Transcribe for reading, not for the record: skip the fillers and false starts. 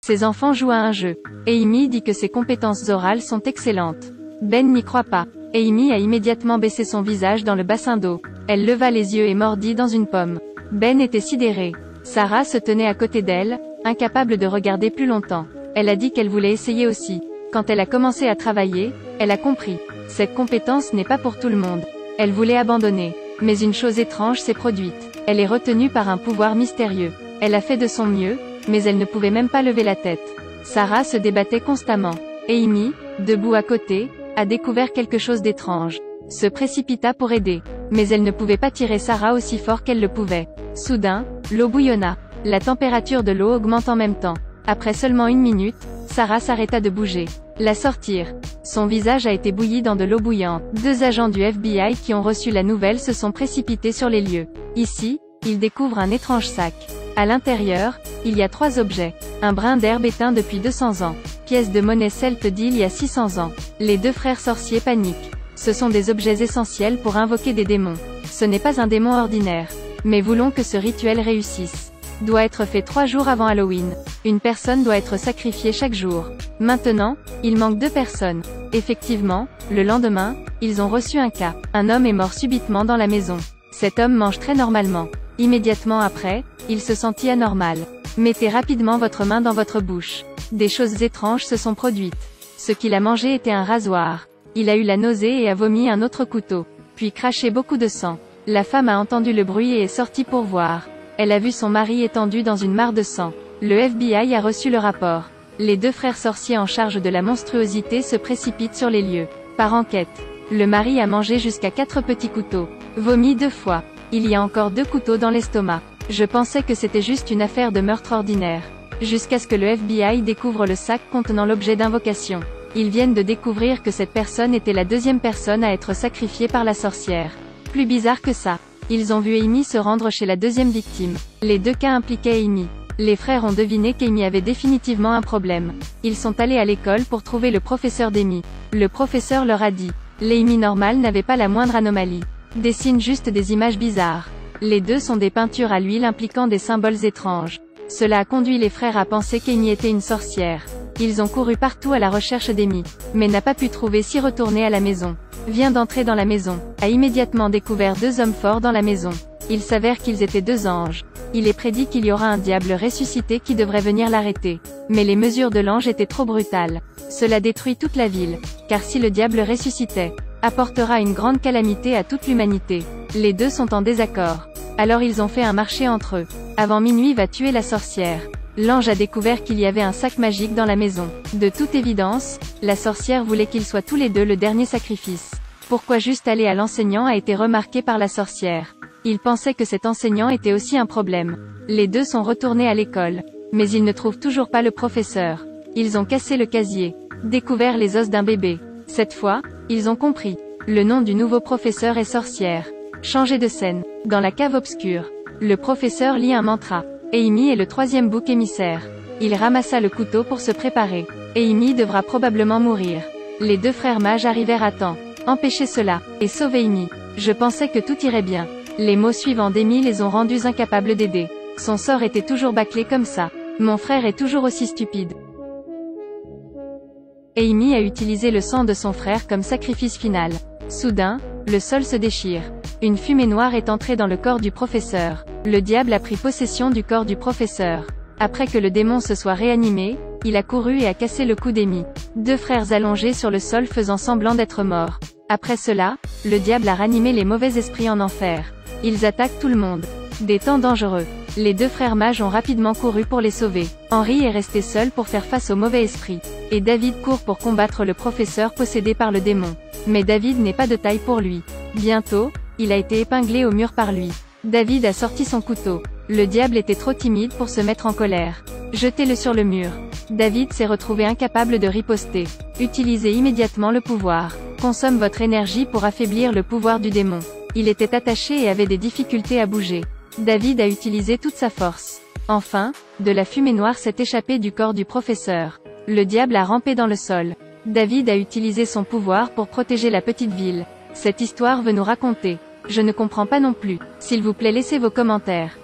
Ses enfants jouent à un jeu. Amy dit que ses compétences orales sont excellentes. Ben n'y croit pas. Amy a immédiatement baissé son visage dans le bassin d'eau. Elle leva les yeux et mordit dans une pomme. Ben était sidéré. Sarah se tenait à côté d'elle, incapable de regarder plus longtemps. Elle a dit qu'elle voulait essayer aussi. Quand elle a commencé à travailler, elle a compris. Cette compétence n'est pas pour tout le monde. Elle voulait abandonner. Mais une chose étrange s'est produite. Elle est retenue par un pouvoir mystérieux. Elle a fait de son mieux, mais elle ne pouvait même pas lever la tête. Sarah se débattait constamment. Amy, debout à côté, a découvert quelque chose d'étrange. Se précipita pour aider. Mais elle ne pouvait pas tirer Sarah aussi fort qu'elle le pouvait. Soudain, l'eau bouillonna. La température de l'eau augmente en même temps. Après seulement 1 minute, Sarah s'arrêta de bouger. La sortir. Son visage a été bouilli dans de l'eau bouillante. 2 agents du FBI qui ont reçu la nouvelle se sont précipités sur les lieux. Ici, ils découvrent un étrange sac. À l'intérieur, il y a 3 objets. Un brin d'herbe éteint depuis 200 ans. Pièce de monnaie celte d'il y a 600 ans. Les 2 frères sorciers paniquent. Ce sont des objets essentiels pour invoquer des démons. Ce n'est pas un démon ordinaire. Mais voulons que ce rituel réussisse. Doit être fait 3 jours avant Halloween. Une personne doit être sacrifiée chaque jour. Maintenant, il manque 2 personnes. Effectivement, le lendemain, ils ont reçu un cas. Un homme est mort subitement dans la maison. Cet homme mange très normalement. Immédiatement après, il se sentit anormal. Mettez rapidement votre main dans votre bouche. Des choses étranges se sont produites. Ce qu'il a mangé était un rasoir. Il a eu la nausée et a vomi un autre couteau. Puis craché beaucoup de sang. La femme a entendu le bruit et est sortie pour voir. Elle a vu son mari étendu dans une mare de sang. Le FBI a reçu le rapport. Les 2 frères sorciers en charge de la monstruosité se précipitent sur les lieux. Par enquête. Le mari a mangé jusqu'à 4 petits couteaux. Vomi 2 fois. Il y a encore 2 couteaux dans l'estomac. Je pensais que c'était juste une affaire de meurtre ordinaire. Jusqu'à ce que le FBI découvre le sac contenant l'objet d'invocation. Ils viennent de découvrir que cette personne était la 2e personne à être sacrifiée par la sorcière. Plus bizarre que ça. Ils ont vu Amy se rendre chez la 2e victime. Les 2 cas impliquaient Amy. Les frères ont deviné qu'Amy avait définitivement un problème. Ils sont allés à l'école pour trouver le professeur d'Amy. Le professeur leur a dit. L'Amy normale n'avait pas la moindre anomalie. Dessine juste des images bizarres. Les 2 sont des peintures à l'huile impliquant des symboles étranges. Cela a conduit les frères à penser qu'Amy était une sorcière. Ils ont couru partout à la recherche d'Amy, mais n'a pas pu trouver s'y retourner à la maison. Vient d'entrer dans la maison, a immédiatement découvert 2 hommes forts dans la maison. Il s'avère qu'ils étaient 2 anges. Il est prédit qu'il y aura un diable ressuscité qui devrait venir l'arrêter. Mais les mesures de l'ange étaient trop brutales. Cela détruit toute la ville. Car si le diable ressuscitait, apportera une grande calamité à toute l'humanité. Les 2 sont en désaccord. Alors ils ont fait un marché entre eux. Avant minuit va tuer la sorcière. L'ange a découvert qu'il y avait un sac magique dans la maison. De toute évidence, la sorcière voulait qu'ils soient tous les 2 le dernier sacrifice. Pourquoi juste aller à l'enseignant a été remarqué par la sorcière. Il pensait que cet enseignant était aussi un problème. Les 2 sont retournés à l'école. Mais ils ne trouvent toujours pas le professeur. Ils ont cassé le casier. Découvert les os d'un bébé. Cette fois, ils ont compris. Le nom du nouveau professeur est sorcière. Changé de scène. Dans la cave obscure. Le professeur lit un mantra. Amy est le 3e bouc émissaire. Il ramassa le couteau pour se préparer. Amy devra probablement mourir. Les 2 frères mages arrivèrent à temps. Empêcher cela, et sauver Amy. Je pensais que tout irait bien. Les mots suivants d'Amy les ont rendus incapables d'aider. Son sort était toujours bâclé comme ça. Mon frère est toujours aussi stupide. Amy a utilisé le sang de son frère comme sacrifice final. Soudain, le sol se déchire. Une fumée noire est entrée dans le corps du professeur. Le diable a pris possession du corps du professeur. Après que le démon se soit réanimé, il a couru et a cassé le cou d'Amy. 2 frères allongés sur le sol faisant semblant d'être morts. Après cela, le diable a ranimé les mauvais esprits en enfer. Ils attaquent tout le monde. Des temps dangereux. Les 2 frères mages ont rapidement couru pour les sauver. Henry est resté seul pour faire face aux mauvais esprits. Et David court pour combattre le professeur possédé par le démon. Mais David n'est pas de taille pour lui. Bientôt, il a été épinglé au mur par lui. David a sorti son couteau. Le diable était trop timide pour se mettre en colère. Jetez-le sur le mur. David s'est retrouvé incapable de riposter. Utilisez immédiatement le pouvoir. Consomme votre énergie pour affaiblir le pouvoir du démon. Il était attaché et avait des difficultés à bouger. David a utilisé toute sa force. Enfin, de la fumée noire s'est échappée du corps du professeur. Le diable a rampé dans le sol. David a utilisé son pouvoir pour protéger la petite ville. Cette histoire veut nous raconter. Je ne comprends pas non plus. S'il vous plaît, laissez vos commentaires.